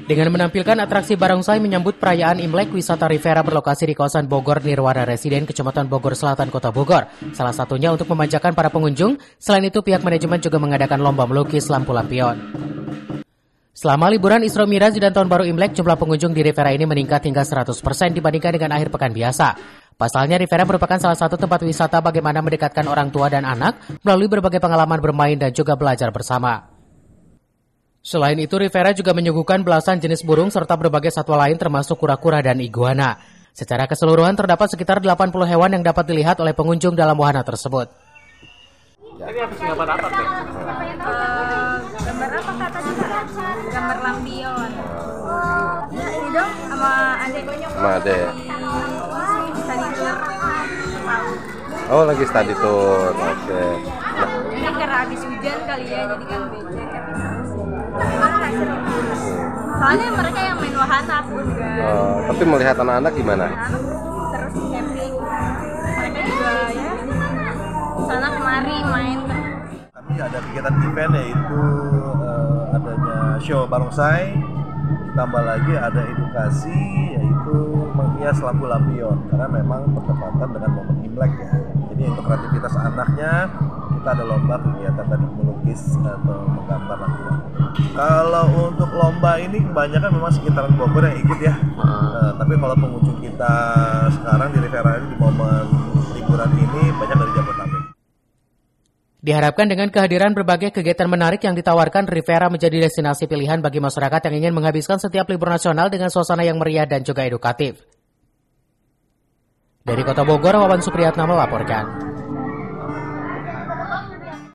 Dengan menampilkan atraksi barongsai menyambut perayaan Imlek, wisata Riviera berlokasi di kawasan Bogor Nirwana Residen, Kecamatan Bogor Selatan, Kota Bogor. Salah satunya untuk memanjakan para pengunjung. Selain itu, pihak manajemen juga mengadakan lomba melukis lampu lampion. Selama liburan Isra Miraj dan Tahun Baru Imlek, jumlah pengunjung di Riviera ini meningkat hingga 100% dibandingkan dengan akhir pekan biasa. Pasalnya, Riviera merupakan salah satu tempat wisata bagaimana mendekatkan orang tua dan anak melalui berbagai pengalaman bermain dan juga belajar bersama. Selain itu, Riviera juga menyuguhkan belasan jenis burung serta berbagai satwa lain termasuk kura-kura dan iguana. Secara keseluruhan terdapat sekitar 80 hewan yang dapat dilihat oleh pengunjung dalam wahana tersebut. Ini habis gambar apa, Teh? Gambar apa kata juga? Gambar lampion. Ya, ini dong sama adek. Sama adek. Study tour. Oh, lagi study tour. Oke. Ini karena habis hujan kali ya, jadi kan becek. Tapi seru. Soalnya mereka yang main wahana pun kan. Tapi melihat anak-anak gimana? Terus camping. Mereka juga ya sana kemari main. Kami ada kegiatan event yaitu adanya show barongsai, tambah lagi ada edukasi yaitu menghias lampu lampion karena memang bertepatan dengan momen Imlek ya. Jadi untuk kreativitas anaknya kita ada lomba kegiatan tadi melukis atau menggambar lampu lampion. Kalau untuk lomba ini kebanyakan memang sekitaran Bogor yang ikut ya. Tapi kalau pengunjung kita sekarang di Riviera ini di momen liburan ini banyak dari Jabodetabek. Diharapkan dengan kehadiran berbagai kegiatan menarik yang ditawarkan, Riviera menjadi destinasi pilihan bagi masyarakat yang ingin menghabiskan setiap libur nasional dengan suasana yang meriah dan juga edukatif. Dari Kota Bogor, Wawan Supriyatna melaporkan.